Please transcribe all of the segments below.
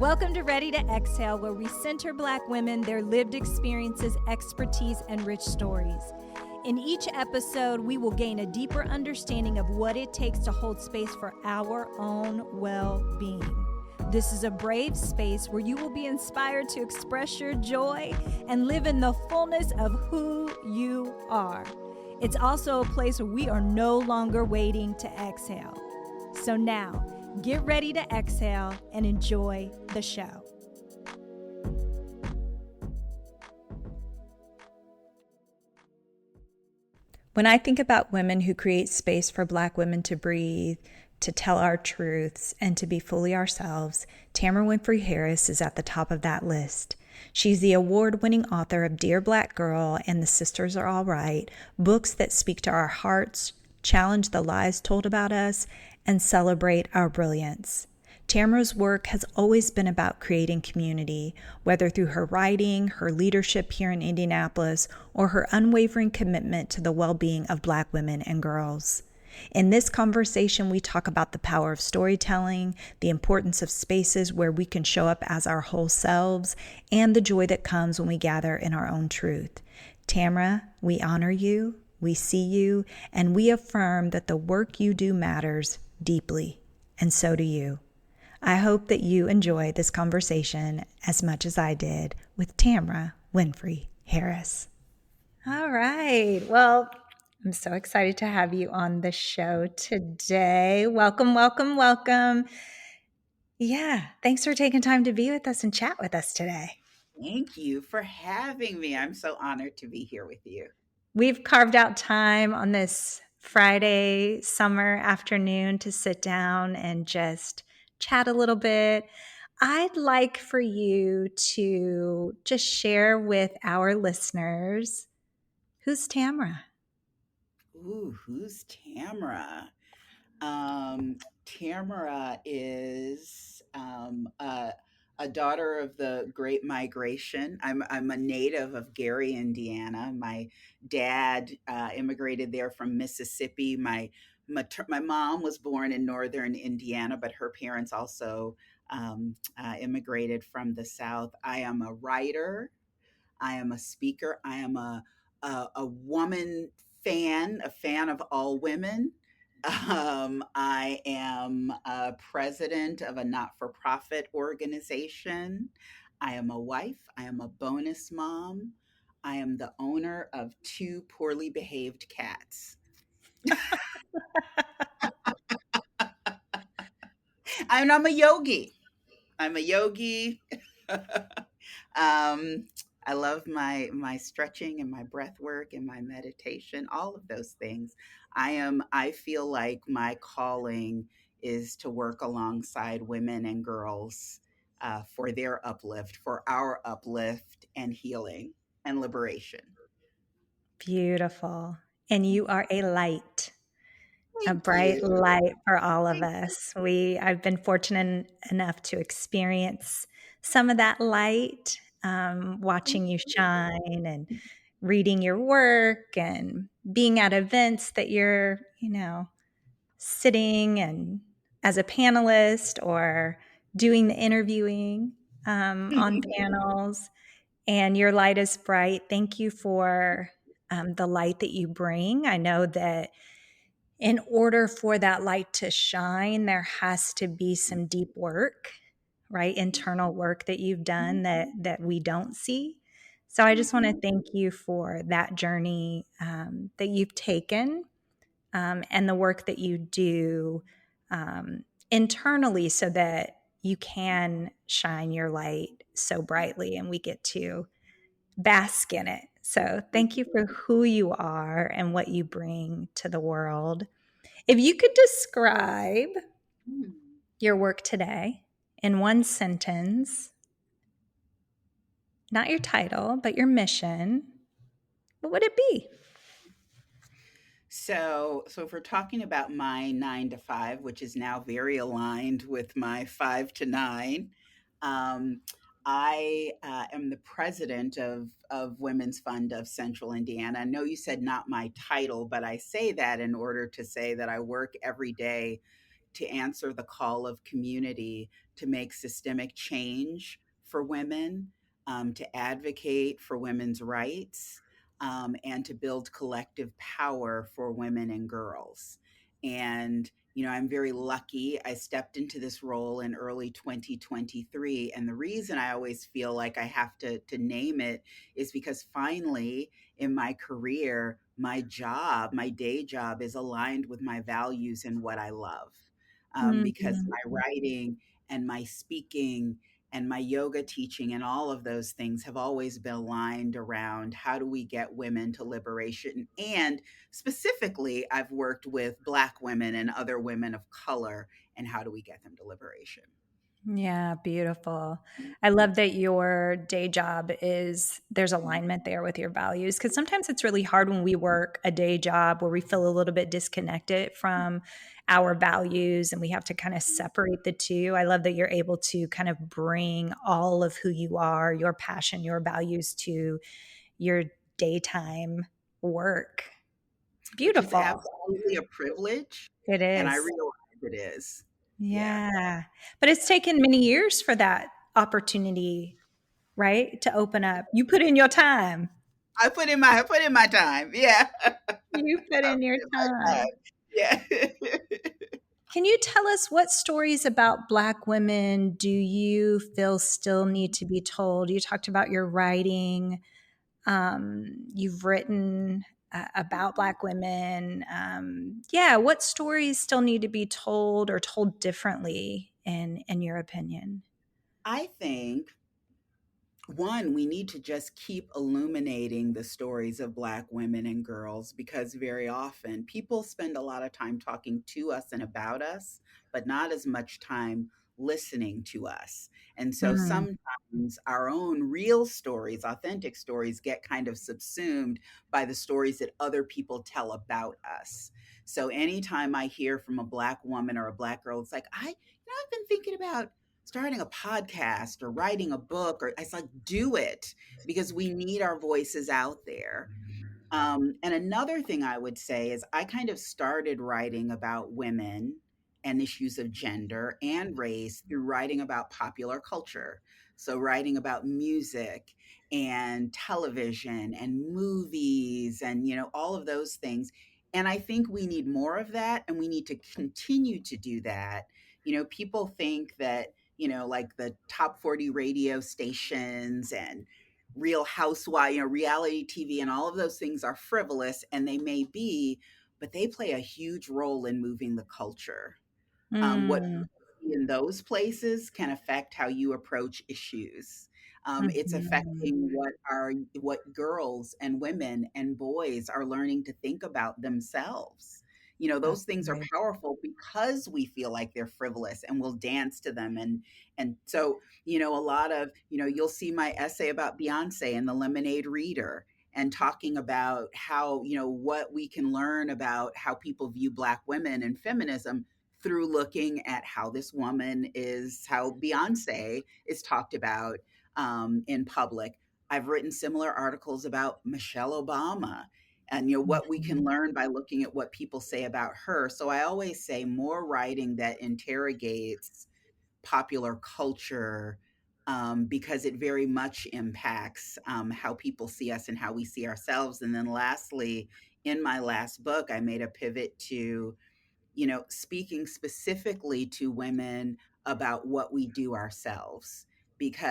Welcome to Ready to Exhale, where we center Black women, their lived experiences, expertise, and rich stories. In each episode, we will gain a deeper understanding of what it takes to hold space for our own well-being. This is a brave space where you will be inspired to express your joy and live in the fullness of who you are. It's also a place where we are no longer waiting to exhale. So now, get ready to exhale and enjoy the show. When I think about women who create space for Black women to breathe, to tell our truths, and to be fully ourselves, Tamara Winfrey-Harris is at the top of that list. She's the award-winning author of Dear Black Girl and The Sisters Are All Right, books that speak to our hearts, challenge the lies told about us, and celebrate our brilliance. Tamara's work has always been about creating community, whether through her writing, her leadership here in Indianapolis, or her unwavering commitment to the well-being of Black women and girls. In this conversation, we talk about the power of storytelling, the importance of spaces where we can show up as our whole selves, and the joy that comes when we gather in our own truth. Tamara, we honor you, we see you, and we affirm that the work you do matters deeply, and so do you. I hope that you enjoy this conversation as much as I did with Tamara Winfrey-Harris. All right. Well, I'm so excited to have you on the show today. Welcome, welcome, welcome. Yeah, thanks for taking time to be with us and chat with us today. Thank you for having me. I'm so honored to be here with you. We've carved out time on this Friday summer afternoon to sit down and just chat a little bit. I'd like for you to just share with our listeners, who's Tamara? Ooh, who's Tamara? Tamara is a daughter of the Great Migration. I'm a native of Gary, Indiana. My dad immigrated there from Mississippi. My mom was born in northern Indiana, but her parents also immigrated from the South. I am a writer. I am a speaker. I am a woman fan, a fan of all women. I am a president of a not for profit organization. I am a wife. I am a bonus mom. I am the owner of two poorly behaved cats. And I'm a yogi. I'm a yogi. um, I love my stretching and my breath work and my meditation, all of those things. I feel like my calling is to work alongside women and girls for their uplift, for our uplift and healing and liberation. Beautiful. And you are a light. A Thank bright you. light for all of Thank us. I've been fortunate enough to experience some of that light, watching you shine and reading your work and being at events that you're, sitting and as a panelist or doing the interviewing on you. panels. And your light is bright. Thank you for the light that you bring. I know that in order for that light to shine, there has to be some deep work, right? Internal work that you've done that we don't see. So I just want to thank you for that journey that you've taken and the work that you do internally so that you can shine your light so brightly and we get to bask in it. So thank you for who you are and what you bring to the world. If you could describe your work today in one sentence, not your title, but your mission, what would it be? So if we're talking about my 9 to 5, which is now very aligned with my 5 to 9, um, I am the president of Women's Fund of Central Indiana. I know you said not my title, but I say that in order to say that I work every day to answer the call of community to make systemic change for women, to advocate for women's rights, and to build collective power for women and girls. And, I'm very lucky. I stepped into this role in early 2023. And the reason I always feel like I have to name it is because finally in my career, my day job is aligned with my values and what I love. Because Mhm. my writing and my speaking and my yoga teaching and all of those things have always been aligned around how do we get women to liberation. And specifically, I've worked with Black women and other women of color, and how do we get them to liberation? Yeah, beautiful. I Mhm. love that your day job there's alignment there with your values because sometimes it's really hard when we work a day job where we feel a little bit disconnected from our values and we have to kind of separate the two. I love that you're able to kind of bring all of who you are, your passion, your values to your daytime work. It's Which is beautiful. absolutely a privilege, It and I is. realize it is. Yeah. Yeah. But it's taken many years for that opportunity, right? To open up. You put in your time. I put in my time. Yeah. You put I in your put in my time. time. Yeah. Can you tell us what stories about Black women do you feel still need to be told? You talked about your writing. You've written about Black women. Yeah, what stories still need to be told or told differently, in your opinion? I think one, we need to just keep illuminating the stories of Black women and girls because very often people spend a lot of time talking to us and about us, but not as much time listening to us. And so Mm, sometimes our own real stories, authentic stories, get kind of subsumed by the stories that other people tell about us. So anytime I hear from a Black woman or a Black girl, it's like, I've been thinking about starting a podcast or writing a book, or it's like, do it, because we need our voices out there. And another thing I would say is I kind of started writing about women and issues of gender and race through writing about popular culture. So, writing about music and television and movies and, all of those things. And I think we need more of that and we need to continue to do that. People think that, like the top 40 radio stations and Real Housewives, reality TV and all of those things are frivolous, and they may be, but they play a huge role in moving the culture. What mm, people see in those places can affect how you approach issues. It's mhm. affecting what girls and women and boys are learning to think about themselves. That's Those things are right. powerful because we feel like they're frivolous and we'll dance to them. And so, a lot of, you'll see my essay about Beyonce and the Lemonade Reader and talking about how, what we can learn about how people view Black women and feminism through looking at how Beyonce is talked about in public. I've written similar articles about Michelle Obama and what we can Mhm. learn by looking at what people say about her. So I always say more writing that interrogates popular culture, because it very much impacts how people see us and how we see ourselves. And then lastly, in my last book, I made a pivot to speaking specifically to women about what we do ourselves,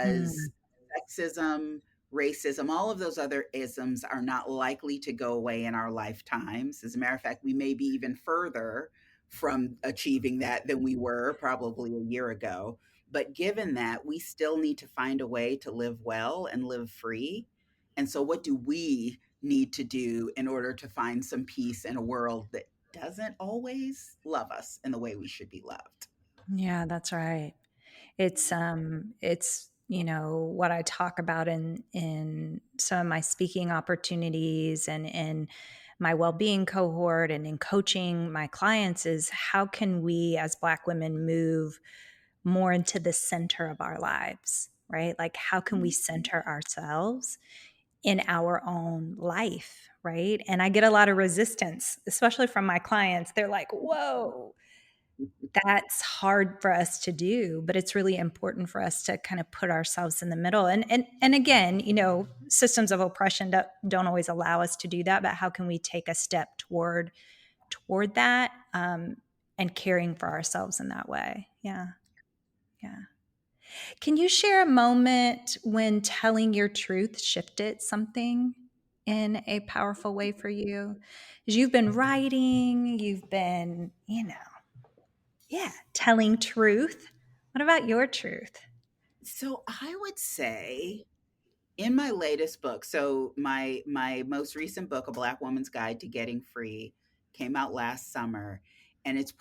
Mm, because sexism, racism, all of those other isms are not likely to go away in our lifetimes. As a matter of fact, we may be even further from achieving that than we were probably a year ago. But given that, we still need to find a way to live well and live free. And so, what do we need to do in order to find some peace in a world that doesn't always love us in the way we should be loved? yeah, that's right. It's what I talk about in some of my speaking opportunities and in my well-being cohort and in coaching my clients is how can we as Black women move more into the center of our lives, right? Like how can we center ourselves in our own life, right? And I get a lot of resistance, especially from my clients. They're like, "Whoa, that's hard for us to do, but it's really important for us to kind of put ourselves in the middle. And again, systems of oppression don't always allow us to do that, but how can we take a step toward that, and caring for ourselves in that way? Yeah. Yeah. Can you share a moment when telling your truth shifted something in a powerful way for you? 'Cause you've been writing, you've been, yeah, telling truth. What about your truth? So I would say in my latest book, so my most recent book, A Black Woman's Guide to Getting Free, came out last summer, and it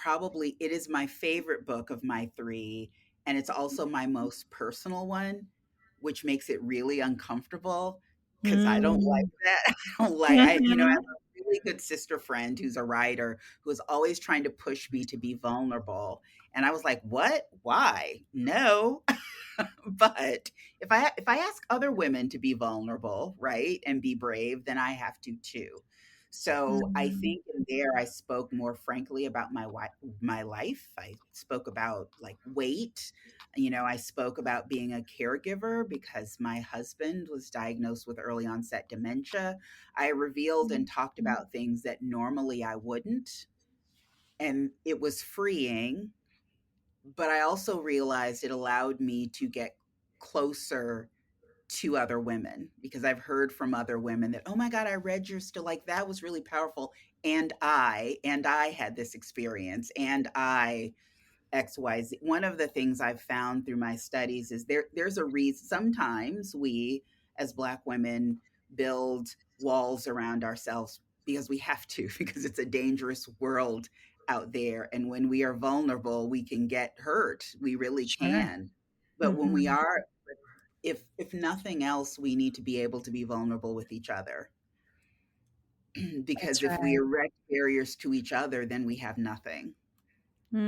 is my favorite book of my three, and it's also my most personal one, which makes it really uncomfortable because I don't like Mm. that. I don't like I Mhm. have a really good sister friend who's a writer who is always trying to push me to be vulnerable, and I was like, "What? Why? No." But if I ask other women to be vulnerable, right, and be brave, then I have to too. So I Mm. think in there I spoke more frankly about my life. I spoke about like weight. I spoke about being a caregiver because my husband was diagnosed with early onset dementia. I revealed and talked about things that normally I wouldn't, and it was freeing, but I also realized it allowed me to get closer to other women because I've heard from other women that, oh my God, I read your still like that was really powerful. And I had this experience and I XYZ. One of the things I've found through my studies is there's a reason sometimes we as Black women build walls around ourselves because we have to, because it's a dangerous world out there. And when we are vulnerable, we can get hurt. We really Sure. can. But when we Mhm. are, if nothing else, we need to be able to be vulnerable with each other. Because That's if we right. erect barriers to each other, then we have nothing.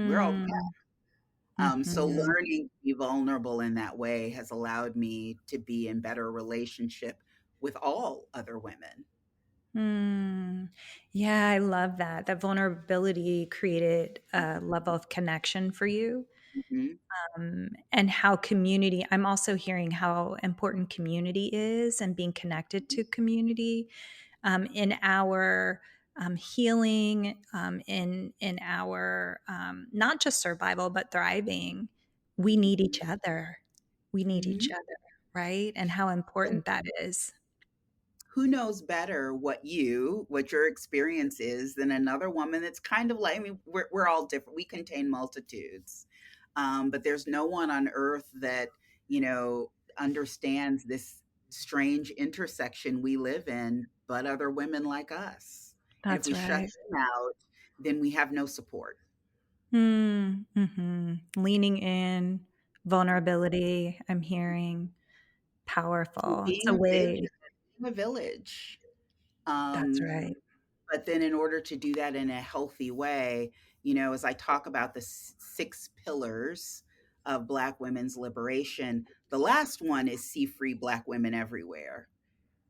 We're all Mm. So Mhm. learning to be vulnerable in that way has allowed me to be in better relationship with all other women. Mm. Yeah, I love that. That vulnerability created a level of connection for you, Mhm, and how community, I'm also hearing how important community is and being connected mhm, to community, in our healing, in our not just survival but thriving. We need mhm, each other. We need each mhm. other, right? And how And important that is. who knows better what your experience is than another woman that's kind of like, I mean, we're all different. We contain multitudes. But there's no one on earth that, understands this strange intersection we live in, but other women like us. And if That's we shut right. them out, then we have no support. Leaning in, vulnerability, I'm hearing, powerful. It's a way. Being a village. That's Um, right. but then in order to do that in a healthy way, as I talk about the six pillars of Black women's liberation, the last one is see free Black women everywhere,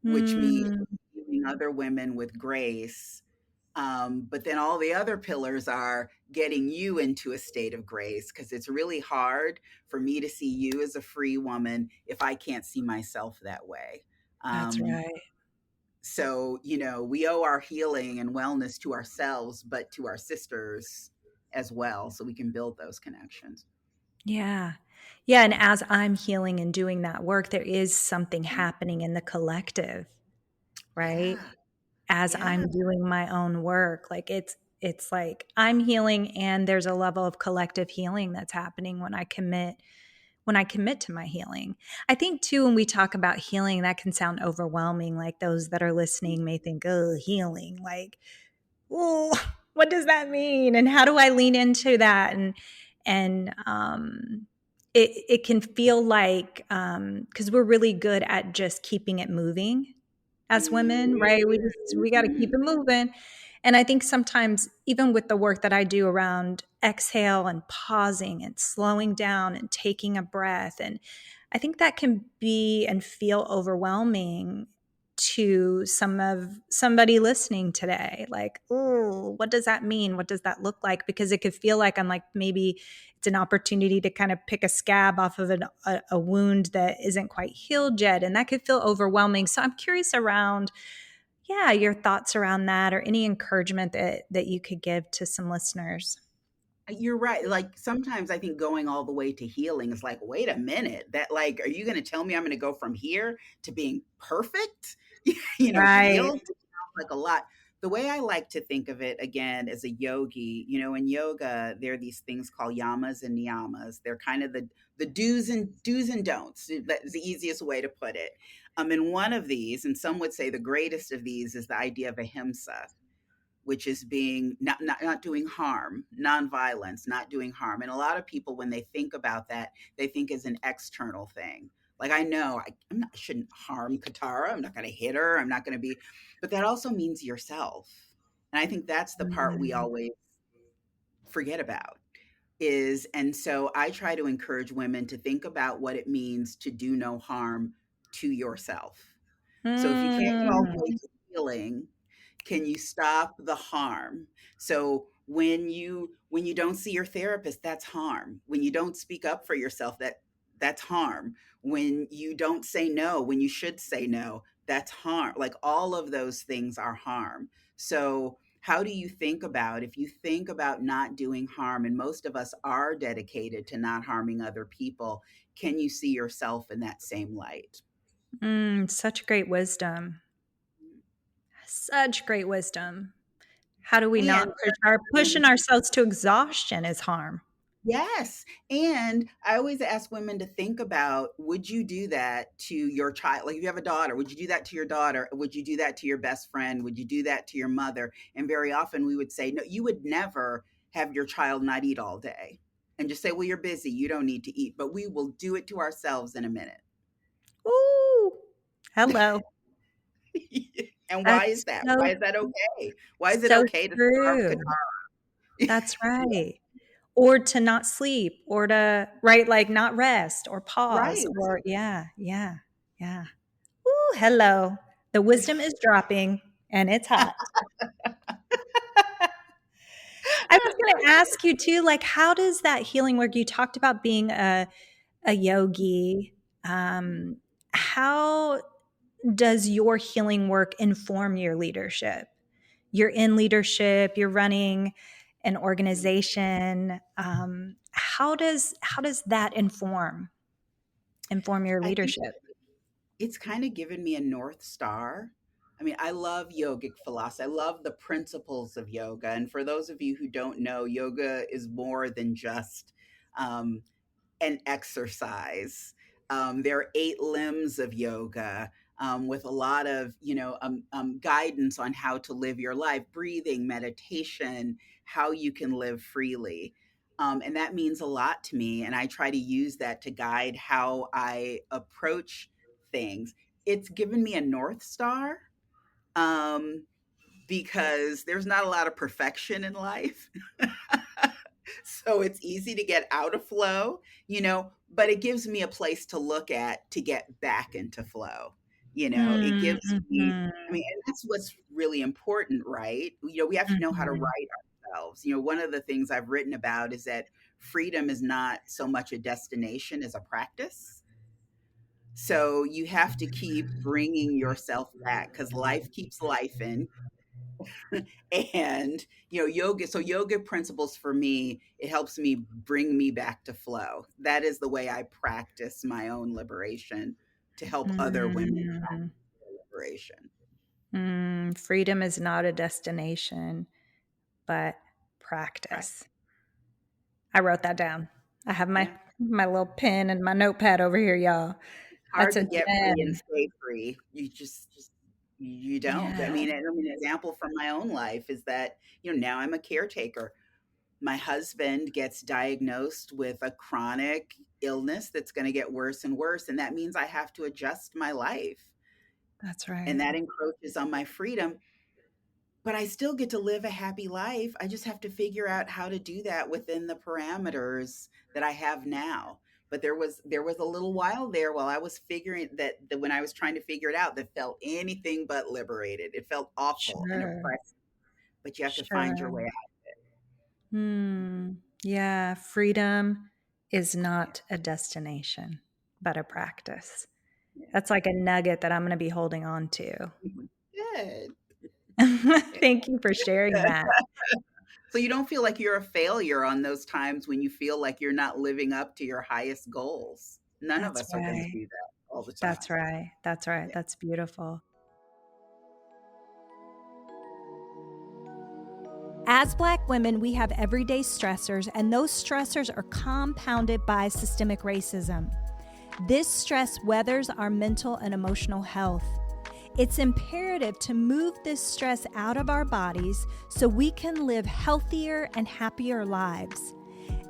which means Mm, viewing other women with grace. But then all the other pillars are getting you into a state of grace because it's really hard for me to see you as a free woman if I can't see myself that way. that's Um, right. so, we owe our healing and wellness to ourselves, but to our sisters as well, so we can build those connections. Yeah. Yeah, and as I'm healing and doing that work, there is something happening in the collective, right? Yeah. As Yeah. I'm doing my own work, like it's like I'm healing and there's a level of collective healing that's happening when I commit to my healing. I think too when we talk about healing that can sound overwhelming, like those that are listening may think, "Oh, healing." Like, "Oh, what does that mean? And how do I lean into that?" And it can feel like, cuz we're really good at just keeping it moving as women, right? We got to keep Mhm. it moving. And I think sometimes even with the work that I do around exhale and pausing and slowing down and taking a breath, and I think that can be and feel overwhelming to somebody listening today? Like, oh, what does that mean? What does that look like? Because it could feel like I'm like, maybe it's an opportunity to kind of pick a scab off of a wound that isn't quite healed yet. And that could feel overwhelming. So I'm curious around, yeah, your thoughts around that, or any encouragement that you could give to some listeners. You're right. Like sometimes I think going all the way to healing is like, wait a minute, that like, are you going to tell me I'm going to go from here to being perfect? Right. Healed sounds like a lot. The way I like to think of it again as a yogi, in yoga, there are these things called yamas and niyamas. They're kind of the do's and don'ts. That's the easiest way to put it. And one of these, and some would say the greatest of these, is the idea of ahimsa, which is being not doing harm, nonviolence, not doing harm. And a lot of people, when they think about that, they think as an external thing. Like I know I shouldn't harm Katara. I'm not going to hit her. I'm not going to be, but that also means yourself. And I think that's the part we Mm. always forget about is, and so I try to encourage women to think about what it means to do no harm to yourself. So if you can't get all the way Mm. to healing, can you stop the harm? So when you don't see your therapist, that's harm. When you don't speak up for yourself, that's harm. When you don't say no when you should say no, that's harm. Like all of those things are harm. So how do you think about, if you think about not doing harm, and most of us are dedicated to not harming other people, can you see yourself in that same light? Such great wisdom. Such great wisdom. How do we not And pushing ourselves to exhaustion is harm? yes. And I always ask women to think about, would you do that to your child? Like if you have a daughter, would you do that to your daughter? Would you do that to your best friend? Would you do that to your mother? And very often we would say, no, you would never have your child not eat all day and just say, well, you're busy. You don't need to eat. But we will do it to ourselves in a minute. Ooh, hello. And why is That's that? so Why is that okay? Why is it so okay to starve true. Qatar? That's right. Or to not sleep, or to right, like, not rest or pause, Right. or yeah, yeah, yeah. Ooh, hello. The wisdom is dropping, and it's hot. I was gonna ask you too, like, how does that healing work? You talked about being a yogi. How does your healing work inform your leadership? You're in leadership, you're running an organization. How does that inform your I think leadership? it's kind of given me a North Star. I mean, I love yogic philosophy. I love the principles of yoga. And for those of you who don't know, yoga is more than just um, an exercise. There are 8 limbs of yoga, with a lot of guidance on how to live your life, breathing, meditation, how you can live freely. And that means a lot to me. And I try to use that to guide how I approach things. It's given me a North Star, um, because there's not a lot of perfection in life. So it's easy to get out of flow, but it gives me a place to look at to get back into flow. It Mm, gives me, I mhm, mean, and that's what's really important, right? We have to know how to mhm, write ourselves. One of the things I've written about is that freedom is not so much a destination as a practice. So you have to keep bringing yourself back because life keeps life in. And yoga principles for me, it helps me bring me back to flow. That is the way I practice my own liberation to help other women mm, liberation. freedom is not a destination, but Right. practice. I wrote that down. I have my Yeah. my little pen and my notepad over here, y'all. That's Hard a to get free and gem. stay free. You just you don't. I Yeah, mean, an example from my own life is that, now I'm a caretaker. My husband gets diagnosed with a chronic illness that's going to get worse and worse, and that means I have to adjust my life, that's and right. that encroaches on my freedom, but I still get to live a happy life. I just have to figure out how to do that within the parameters that I have now. But there was a little while there while I was figuring that when I was trying to figure it out, that felt anything but liberated. It felt awful and Sure. oppressive, but you have to find your Sure. way out. Hmm. Yeah, freedom is not a destination, but a practice. Yeah. That's like a nugget that I'm going to be holding on to. Mhm. Good. Thank you for sharing that. So you don't feel like you're a failure on those times when you feel like you're not living up to your highest goals. None of That's us are going to right. do that all the That's time. right. That's right. Yeah. That's beautiful. As Black women, we have everyday stressors, and those stressors are compounded by systemic racism. This stress weathers our mental and emotional health. It's imperative to move this stress out of our bodies so we can live healthier and happier lives.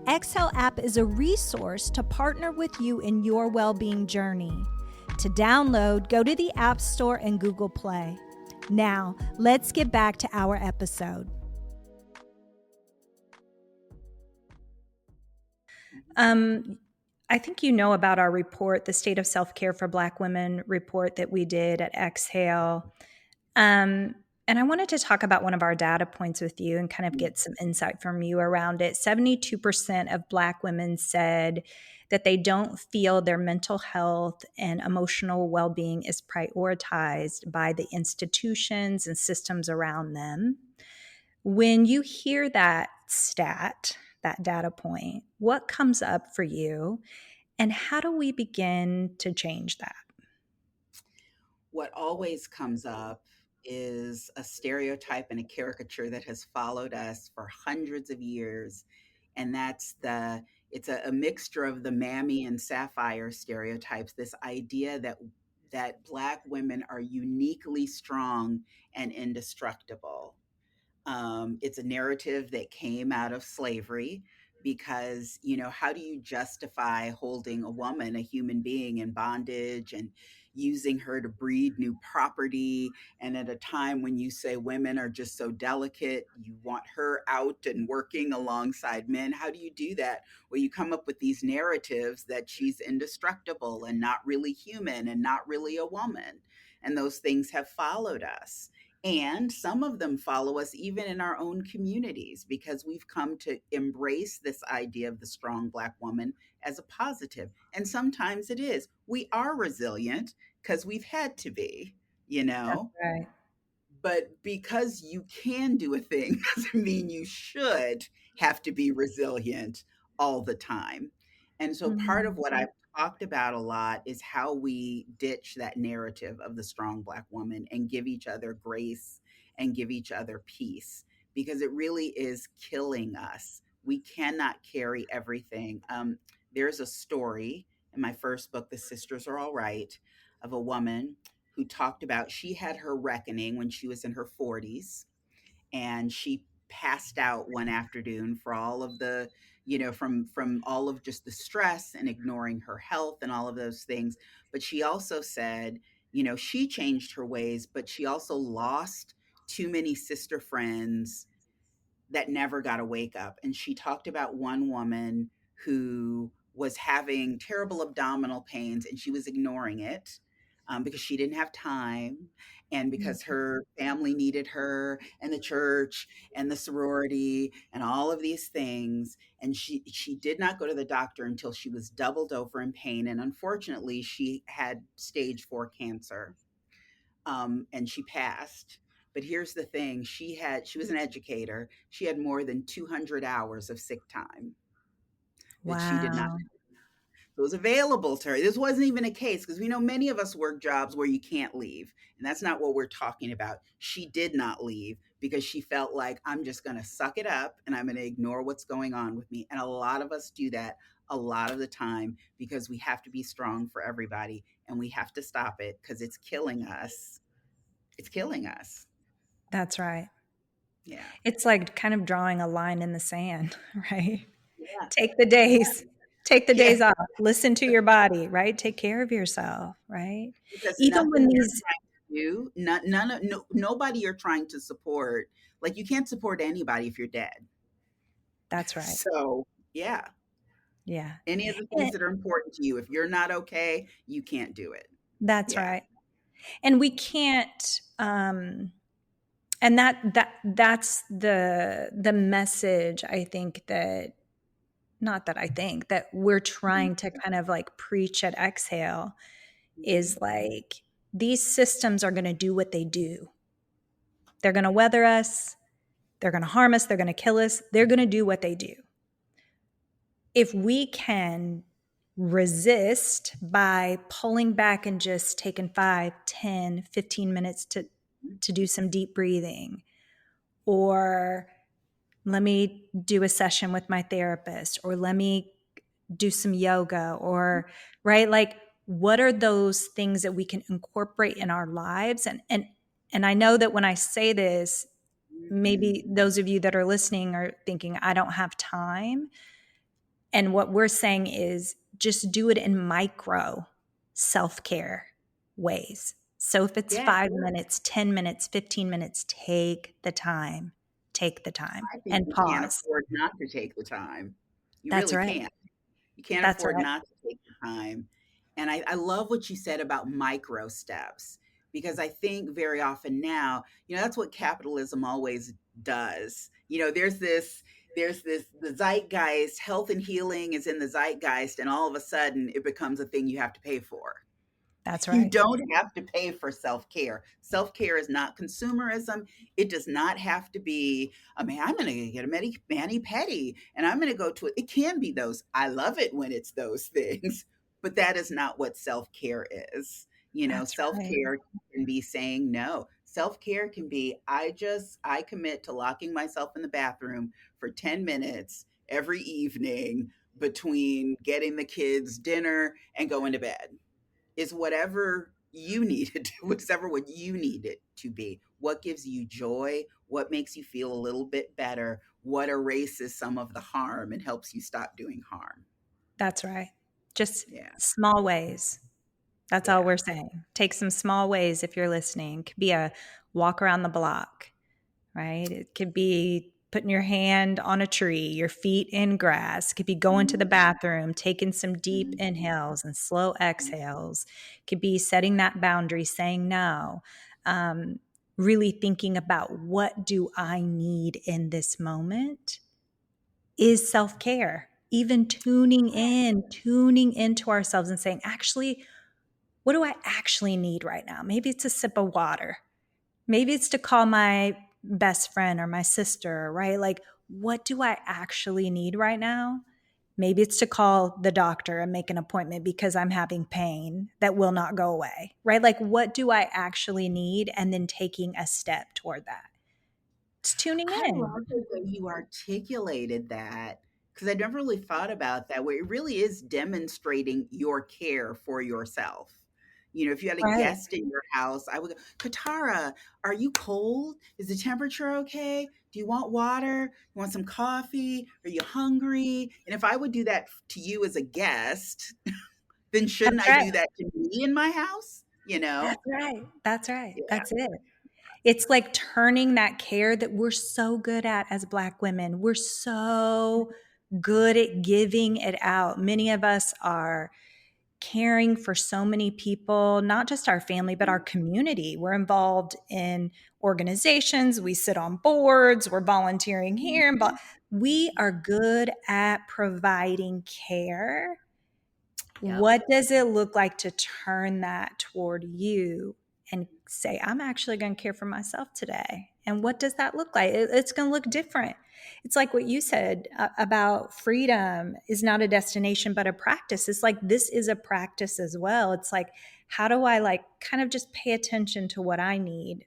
Exhale app is a resource to partner with you in your well-being journey. To download, go to the App Store and Google Play. Now, let's get back to our episode. Mhm. Um, I think you know about our report, the State of Self-Care for Black Women report that we did at Exhale. And I wanted to talk about one of our data points with you and kind of get some insight from you around it. 72% of Black women said that they don't feel their mental health and emotional well being is prioritized by the institutions and systems around them. When you hear that stat, that data point, what comes up for you? And how do we begin to change that? What always comes up is a stereotype and a caricature that has followed us for hundreds of years. And that's it's a mixture of the mammy and sapphire stereotypes, this idea that Black women are uniquely strong and indestructible. It's a narrative that came out of slavery because, how do you justify holding a woman, a human being, in bondage and using her to breed new property? And at a time when you say women are just so delicate, you want her out and working alongside men. How do you do that? Well, you come up with these narratives that she's indestructible and not really human and not really a woman. And those things have followed us. And some of them follow us even in our own communities because we've come to embrace this idea of the strong Black woman as a positive. And sometimes it is. We are resilient because we've had to be, you That's know? right. But because you can do a thing doesn't mean you should have to be resilient all the time. And so part of Mhm. what I've talked about a lot is how we ditch that narrative of the strong Black woman and give each other grace and give each other peace because it really is killing us. We cannot carry everything. There's a story in my first book, The Sisters Are All Right, of a woman who talked about she had her reckoning when she was in her 40s and she passed out one afternoon for all of the from all of just the stress and ignoring her health and all of those things. But she also said, she changed her ways, but she also lost too many sister friends that never got a wake up. And she talked about one woman who was having terrible abdominal pains and she was ignoring it because she didn't have time and because Mhm. her family needed her and the church and the sorority and all of these things. And she did not go to the doctor until she was doubled over in pain. And unfortunately, she had stage 4 cancer, and she passed. But here's the thing: she was an educator. She had more than 200 hours of sick time that she did not. Wow. It was available to her. This wasn't even a case because we know many of us work jobs where you can't leave, and that's not what we're talking about. She did not leave because she felt like I'm just going to suck it up and I'm going to ignore what's going on with me. And a lot of us do that a lot of the time because we have to be strong for everybody and we have to stop it because it's killing us. It's killing us. That's right. Yeah. It's like kind of drawing a line in the sand, right? Yeah. Take the Yeah. days. Take the Yeah. days off. Listen to your body, right? Take care of yourself, right? Because Even nothing when you're these trying to do, none of no, nobody you're trying to support, like you can't support anybody if you're dead. That's right. So yeah. Yeah. Any of the things And that are important to you. If you're not okay, you can't do it. that's Yeah. right. And we can't, and that's the message I think that, not that I think, that we're trying to kind of like preach at Exhale, Mhm. is like these systems are going to do what they do. They're going to weather us, they're going to harm us, they're going to kill us, they're going to do what they do. If we can resist by pulling back and just taking 5, 10, 15 minutes to do some deep breathing, or let me do a session with my therapist, or let me do some yoga, or right, like what are those things that we can incorporate in our lives? And I know that when I say this, maybe Mhm. those of you that are listening are thinking I don't have time. And what we're saying is just do it in micro self-care ways. So if it's Yeah, 5 minutes, 10 minutes, 15 minutes, take the time I think and you can't pause. afford not to take the time. You That's really right. can't. You can't That's afford right. not to take the time. And I love what you said about micro steps, because I think very often now, that's what capitalism always does. There's this the zeitgeist, health and healing is in the zeitgeist, and all of a sudden it becomes a thing you have to pay for. That's You right. don't have to pay for self-care. Self-care is not consumerism. It does not have to be, I mean, I'm going to get a mani-pedi and I'm going to go to it. It can be those. I love it when it's those things, but that is not what self-care is. That's right. Self-care can be saying no. Self-care can be, I commit to locking myself in the bathroom for 10 minutes every evening between getting the kids dinner and going to bed. Is whatever you need it to, whatever what you need it to be. What gives you joy? What makes you feel a little bit better? What erases some of the harm and helps you stop doing harm? That's right. Just Yeah, small ways. That's all yeah. we're saying. Take some small ways if you're listening. It could be a walk around the block, right? It could be putting your hand on a tree, your feet in grass. It could be going to the Mhm, bathroom, taking some deep mhm, inhales and slow mhm. exhales. It could be setting that boundary, saying no. Um, really thinking about what do I need in this moment is self-care. Even tuning into ourselves and saying, actually, what do I actually need right now? Maybe it's a sip of water. Maybe it's to call my best friend or my sister, right? Like, what do I actually need right now? Maybe it's to call the doctor and make an appointment because I'm having pain that will not go away, right? Like, what do I actually need? And then taking a step toward that. It's tuning I in, love the way you articulated that, because I never really thought about that, where it really is demonstrating your care for yourself. If you had a right? guest in your house, I would go, Katara, are you cold? Is the temperature okay? Do you want water? You want some coffee? Are you hungry? And if I would do that to you as a guest, then shouldn't That's I right. do that to me in my house? That's right. That's right. Yeah. That's it. It's like turning that care that we're so good at as Black women. We're so good at giving it out. Many of us are caring for so many people, not just our family, but our community. We're involved in organizations, we sit on boards, we're volunteering here. But we are good at providing care. Yep. What does it look like to turn that toward you and say, I'm actually going to care for myself today? And what does that look like? It's going to look different. It's like what you said about freedom is not a destination, but a practice. It's like this is a practice as well. It's like, how do I like kind of just pay attention to what I need?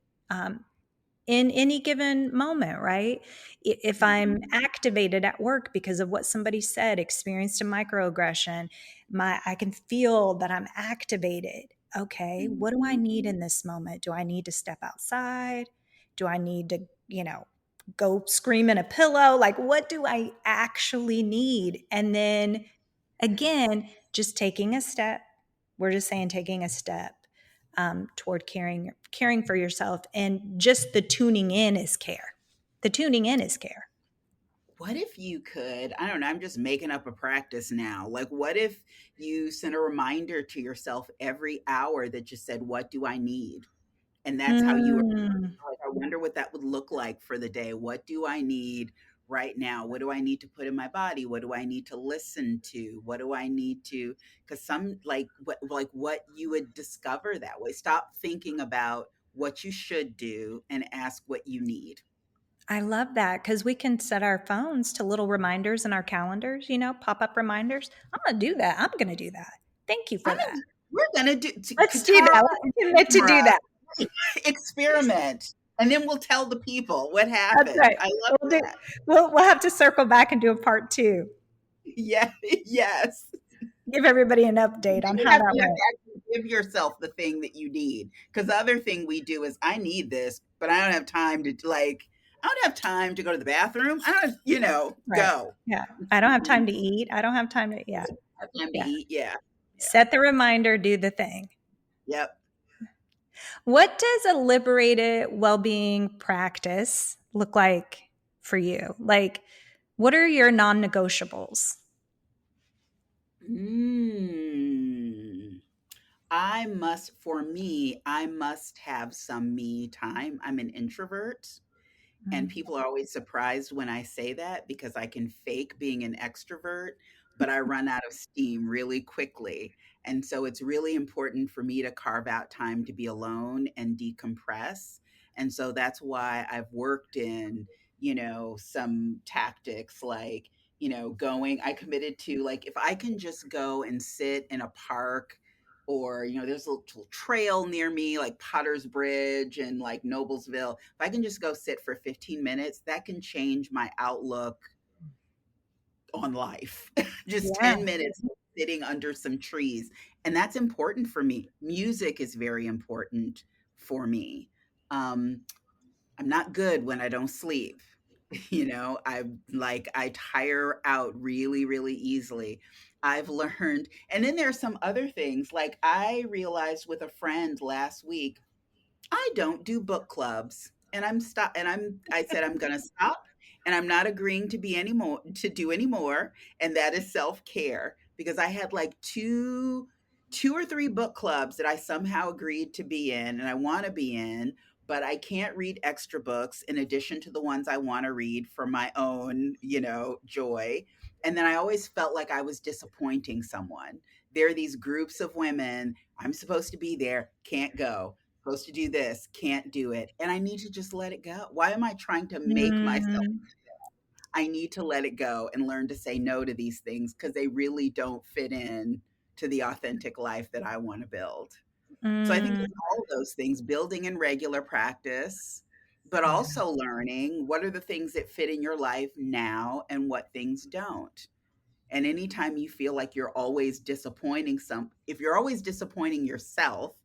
In any given moment, right? If I'm Mhm. activated at work because of what somebody said, experienced a microaggression, I can feel that I'm activated. Okay, what do I need Mhm. in this moment? Do I need to step outside? Do I need to, go scream in a pillow? Like, what do I actually need? And then again, just taking a step. We're just saying taking a step toward caring for yourself, and just the tuning in is care. The tuning in is care. what if you could, I don't know, I'm just making up a practice now. Like, what if you sent a reminder to yourself every hour that just said, what do I need? And that's how you were Mm. like, I wonder what that would look like for the day. What do I need right now? What do I need to put in my body? What do I need to listen to? What do I need to, because some like what you would discover that way. Stop thinking about what you should do and ask what you need. I love that because we can set our phones to little reminders in our calendars, pop up reminders. I'm going to do that. I'm going to do that. Thank you for I'm that. gonna, we're gonna do Let's do Katara that. and Let's commit to do Tamara that. experiment, and then we'll tell the people what That's happened. right. I love We'll do. that. We'll have to circle back and do a part two. Yeah, yes. Give everybody an Then update on you how have that you have went. to actually give yourself the thing that you need. Because the other thing we do is, I need this, but I don't have time to like. I don't have time to go to the bathroom. I don't, Right. go. Yeah. I don't have time to eat. I don't have time to. Yeah. I have time to Yeah. eat. Yeah, yeah, Set the reminder. Do the thing. yep. What does a liberated well-being practice look like for you? Like, what are your non-negotiables? Mm. For me, I must have some me time. I'm an introvert. And Mm. people are always surprised when I say that because I can fake being an extrovert, but I run out of steam really quickly. And so it's really important for me to carve out time to be alone and decompress. And so that's why I've worked in, some tactics like, I committed to, like, if I can just go and sit in a park, or there's a little trail near me like Potter's Bridge and like Noblesville, if I can just go sit for 15 minutes, that can change my outlook on life. Just Yeah. 10 minutes sitting under some trees. And that's important for me. Music is very important for me. um, I'm not good when I don't sleep. I tire out really, really easily. I've learned. And then there are some other things. Like, I realized with a friend last week, I don't do book clubs. I said I'm going to stop, and I'm not agreeing to do anymore, and that is self-care, because I had like two or three book clubs that I somehow agreed to be in and I want to be in, but I can't read extra books in addition to the ones I want to read for my own, joy. And then I always felt like I was disappointing someone. There are these groups of women, I'm supposed to be there, can't go, supposed to do this, can't do it. And I need to just let it go. Why am I trying to make myself? Mm, I need to let it go and learn to say no to these things because they really don't fit in to the authentic life that I want to build. So I think mm, it's all of those things, building in regular practice, but yeah. also learning what are the things that fit in your life now and what things don't. And anytime you feel like you're always if you're always disappointing yourself,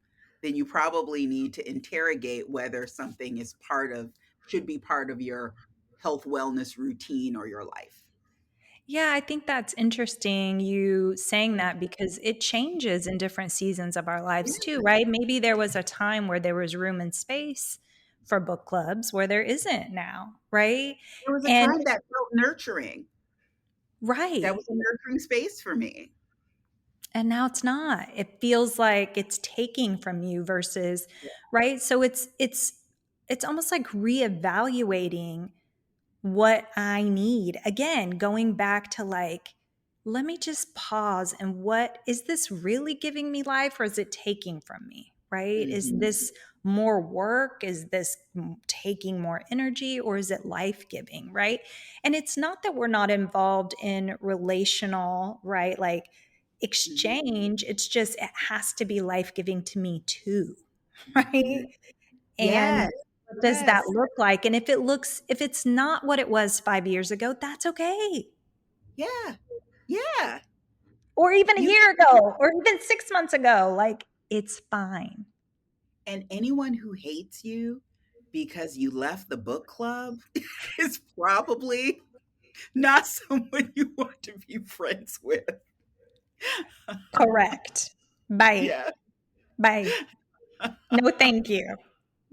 then you probably need to interrogate whether something should be part of your health wellness routine or your life. Yeah, I think that's interesting you saying that because it changes in different seasons of our lives Yeah. too, right? Maybe there was a time where there was room and space for book clubs where there isn't now, right? There was a And time that felt nurturing. That right. was a nurturing space for me. And now it's not. It feels like it's taking from you versus, Yeah. right? So it's almost like reevaluating what I need. Again, going back to like, let me just pause and what is this really giving me life or is it taking from me? Right? Is Mhm. this more work? Is this taking more energy or is it life giving? Right. And it's not that we're not involved in relational, right? Like Mhm. exchange. It's just, it has to be life giving to me too. Mhm. Right. And Yes. what does that Yes. look like? And if it's not what it was 5 years ago, that's okay. Yeah. Yeah. Or even a You year ago, or even 6 months ago. Like, it's fine. And anyone who hates you because you left the book club is probably not someone you want to be friends with. Correct. Bye. Yeah. Bye. No, thank you.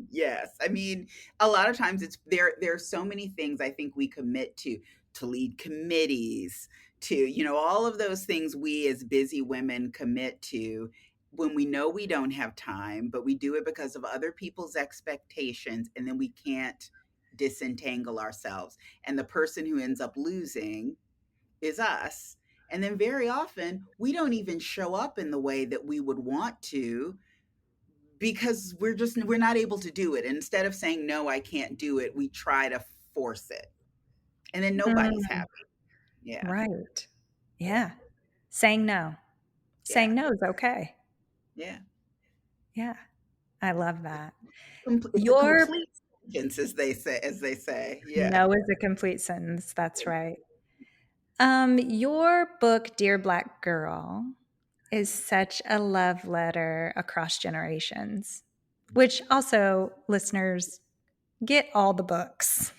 Yes. I mean, a lot of times it's there are so many things I think we commit to to lead committees, to, all of those things we as busy women commit to when we know we don't have time, but we do it because of other people's expectations, and then we can't disentangle ourselves. And the person who ends up losing is us. And then very often we don't even show up in the way that we would want to because we're not able to do it. And instead of saying no, I can't do it, we try to force it. And then nobody's Mm, happy. Yeah. right. Yeah. Saying no. Yeah. Saying no is okay. Yeah. Yeah. I love that. It's a Your complete sentence, as they say. Yeah. no is a complete sentence. That's right. Your book, Dear Black Girl, is such a love letter across generations, which also, listeners, get all the books.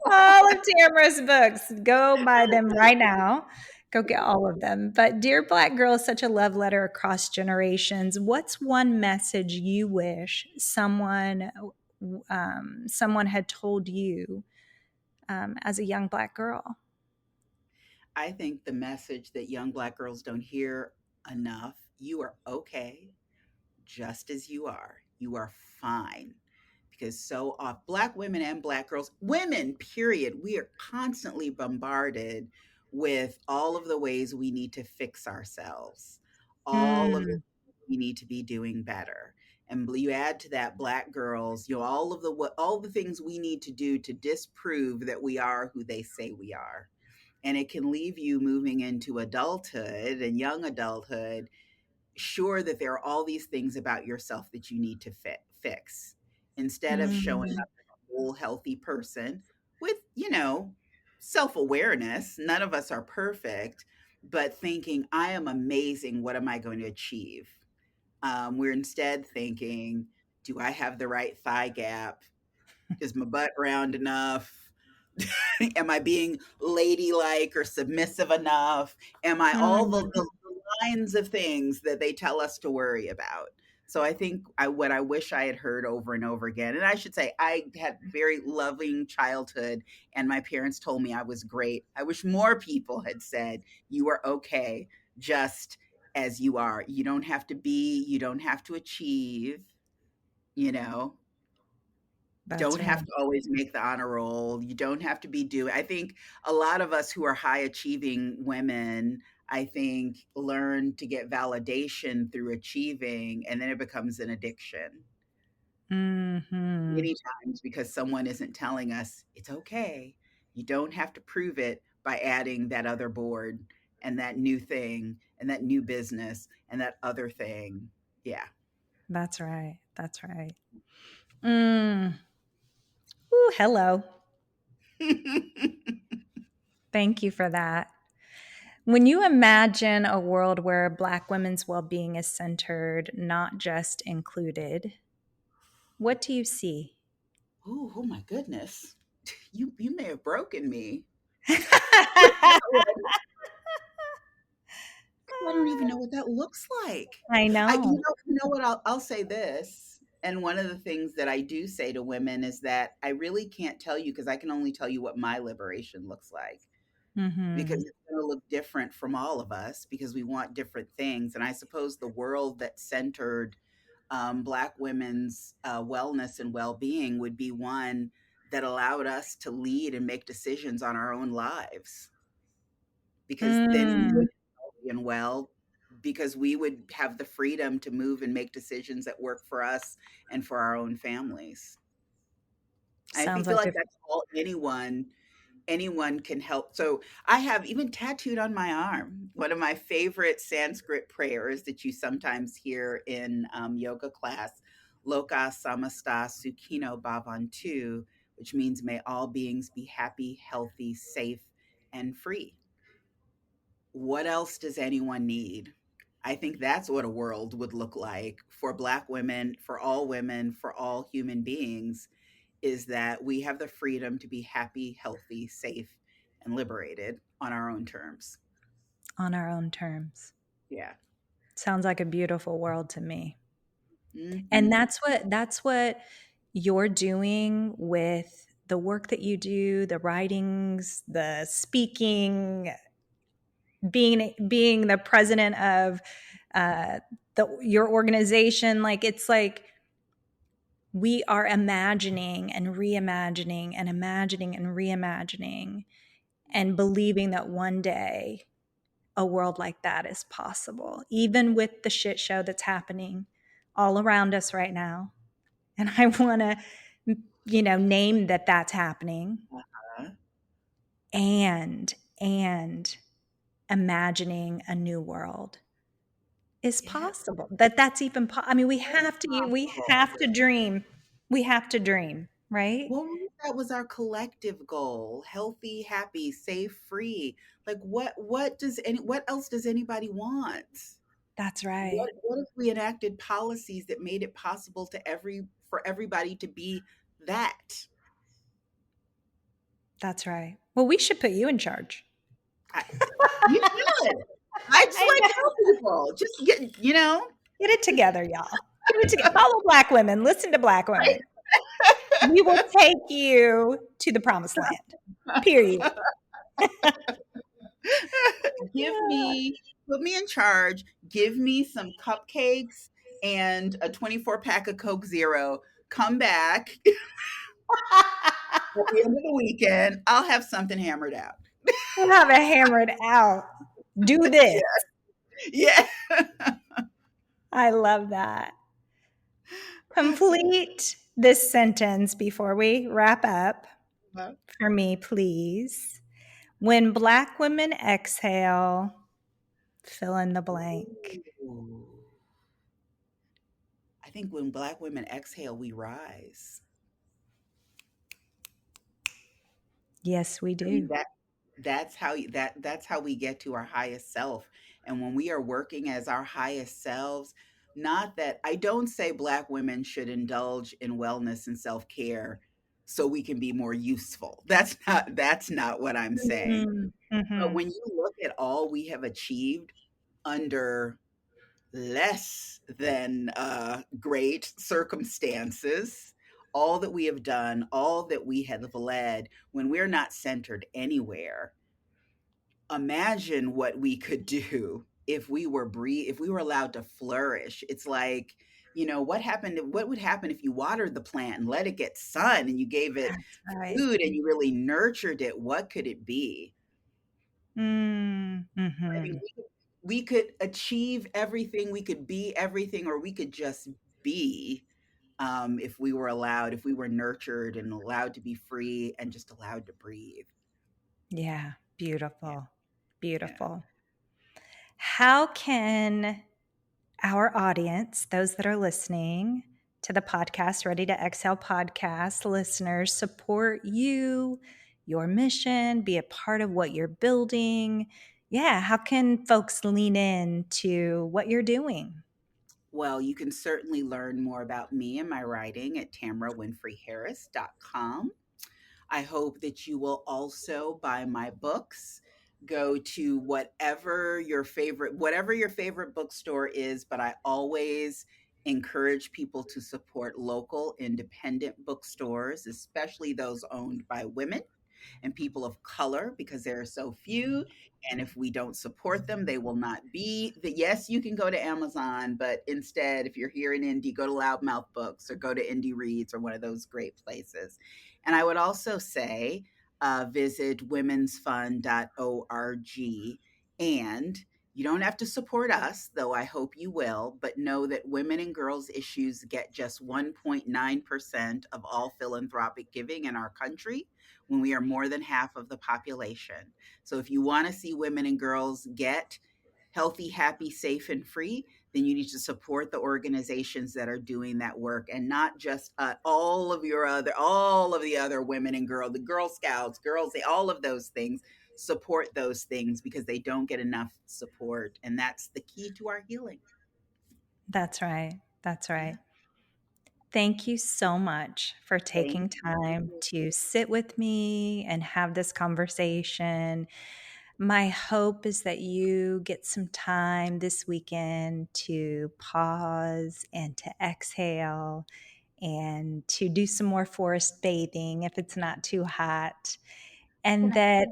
All of Tamara's books. Go buy them right now. Go get all of them. But Dear Black Girl is such a love letter across generations. What's one message you wish someone had told you as a young Black girl? I think the message that young Black girls don't hear enough: you are okay just as you are. You are fine. Because so off Black women and Black girls, women, period, we are constantly bombarded with all of the ways we need to fix ourselves, all of the Mm, we need to be doing better. And you add to that Black girls, all the things we need to do to disprove that we are who they say we are. And it can leave you moving into adulthood and young adulthood sure that there are all these things about yourself that you need to fix instead of showing mm, up as a whole healthy person with, self-awareness. None of us are perfect, but thinking, I am amazing, what am I going to achieve? We're instead thinking, do I have the right thigh gap? Is my butt round enough? Am I being ladylike or submissive enough? Am I all the mm. lines of things that they tell us to worry about? So I think what I wish I had heard over and over again, and I should say I had very loving childhood, and my parents told me I was great. I wish more people had said, you are okay just as you are. You don't have to be, you don't have to achieve, you know, That's don't have right. to always make the honor roll. You don't have to be doing. I think a lot of us who are high achieving women, I think, learn to get validation through achieving, and then it becomes an addiction Hmm. many times because someone isn't telling us it's okay. You don't have to prove it by adding that other board and that new thing and that new business and that other thing. Yeah. That's right. That's right. Mm. Ooh, hello. Thank you for that. When you imagine a world where Black women's well being is centered, not just included, what do you see? Ooh, oh my goodness. You may have broken me. I don't even know what that looks like. I I you know. know you know what, I'll say this, and one of the things that I do say to women is that I really can't tell you because I can only tell you what my liberation looks like, because Hmm. it's gonna look different from all of us because we want different things, and I suppose the world that centered, Black women's, wellness and well-being would be one that allowed us to lead and make decisions on our own lives. Because then we would Mm, be healthy and well, because we would have the freedom to move and make decisions that work for us and for our own families. I sounds feel like like a that's all anyone can help. So I have even tattooed on my arm one of my favorite Sanskrit prayers that you sometimes hear in, yoga class, Loka Samasta Sukhino Bhavantu, which means may all beings be happy, healthy, safe, and free. What else does anyone need? I think that's what a world would look like for Black women, for all human beings, is that we have the freedom to be happy, healthy, safe, and liberated on our own terms. on our own terms. Yeah. Sounds like a beautiful world to me. And Hmm. that's what you're doing with the work that you do, the writings, the speaking, being the president of your organization, like it's like we are imagining and reimagining and imagining and reimagining and believing that one day a world like that is possible, even with the shit show that's happening all around us right now. And I want to, name that that's happening, Uh-huh. and imagining a new world is Yeah, possible. That's even. I mean, that is we possible. have to dream. We have to dream, right? Well, that was our collective goal: healthy, happy, safe, free. Like what else does anybody want? That's right. What if we enacted policies that made it possible to for everybody to be that? That's right. Well, we should put you in charge. I, you should. I just I like know. tell people, just get. Get it together, y'all. Get it together. Follow Black women. Listen to Black women. We will take you to the promised land. Period. Give me, put me in charge. Give me some cupcakes and a 24 pack of Coke Zero. Come back at the end of the weekend. I'll have something hammered out. We'll have it hammered out. Do this. Yeah. I love that. Complete this sentence before we wrap up for me, please. When Black women exhale, fill in the blank. Ooh. I think when Black women exhale, we rise. Yes, we I mean, do. that's how we get to our highest self. And when we are working as our highest selves, not that I don't say Black women should indulge in wellness and self-care so we can be more useful. That's not what I'm saying. But Mm-hmm. when you look at all we have achieved under less than great circumstances, all that we have done, all that we have led, when we're not centered anywhere, imagine what we could do if we were allowed to flourish. It's like, what would happen if you watered the plant and let it get sun and you gave it That's right. food and you really nurtured it? What could it be? I mean, Mm-hmm. we could achieve everything, we could be everything, or we could just be, if we were allowed, if we were nurtured and allowed to be free and just allowed to breathe. Yeah, Yeah, beautiful. yeah. Beautiful. How can our audience, those that are listening to the podcast, Ready to Exhale podcast, listeners, support you, your mission, be a part of what you're building? Yeah, how can folks lean in to what you're doing? Well, you can certainly learn more about me and my writing at tamarawinfreyharris.com. I hope that you will also buy my books. Go to whatever your favorite bookstore is, but I always encourage people to support local independent bookstores, especially those owned by women and people of color, because there are so few. And if we don't support them, they will not be. Yes, you can go to Amazon, but instead, if you're here in Indy, go to Loudmouth Books or go to Indie Reads or one of those great places. And I would also say visit womensfund.org. And you don't have to support us, though I hope you will, but know that women and girls issues get just 1.9% of all philanthropic giving in our country, when we are more than half of the population. So if you want to see women and girls get healthy, happy, safe, and free, then you need to support the organizations that are doing that work, and not just all of the other women and the Girl Scouts, girls, all of those things. Support those things because they don't get enough support, and that's the key to our healing. That's right. That's Yeah. right. Thank you so much for Thank taking time you. to sit with me and have this conversation. My hope is that you get some time this weekend to pause and to exhale and to do some more forest bathing if it's not too hot. Can And I that,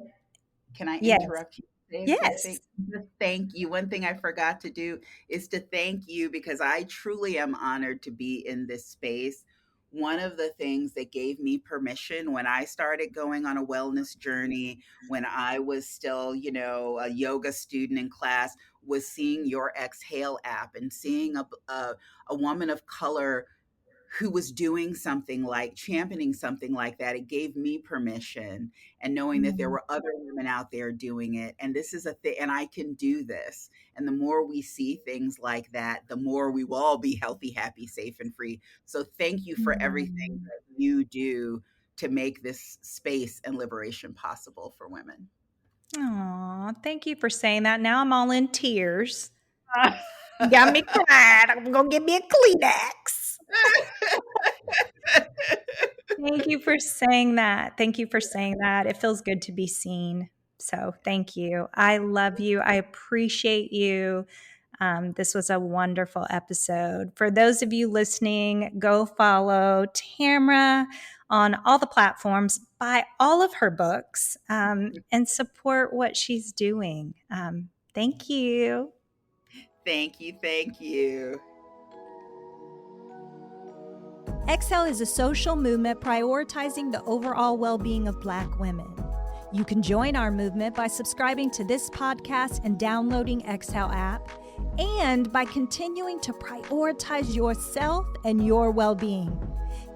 can I yes, interrupt you? Say a quick yes. thing. Just thank you. One thing I forgot to do is to thank you because I truly am honored to be in this space. One of the things that gave me permission when I started going on a wellness journey, when I was still, a yoga student in class, was seeing your Exhale app and seeing a woman of color who was doing something like championing something like that. It gave me permission, and knowing that there Mm. were other women out there doing it, and this is a thing, and I can do this. And the more we see things like that, the more we will all be healthy, happy, safe, and free. So thank you for everything Mm. that you do to make this space and liberation possible for women. Aw, thank you for saying that. Now I'm all in tears. You got me crying. I'm going to get me a Kleenex. Thank you for saying that. Thank you for saying that. It feels good to be seen. So thank you. I love you. I appreciate you. This was a wonderful episode. For those of you listening, go follow Tamara on all the platforms, buy all of her books, and support what she's doing. Thank you. Thank you. Thank you. Exhale is a social movement prioritizing the overall well-being of Black women. You can join our movement by subscribing to this podcast and downloading Exhale app, and by continuing to prioritize yourself and your well-being.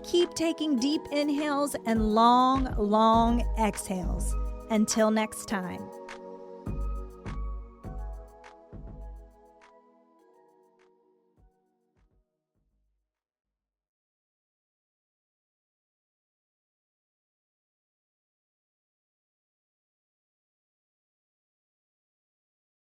Keep taking deep inhales and long, long exhales. Until next time.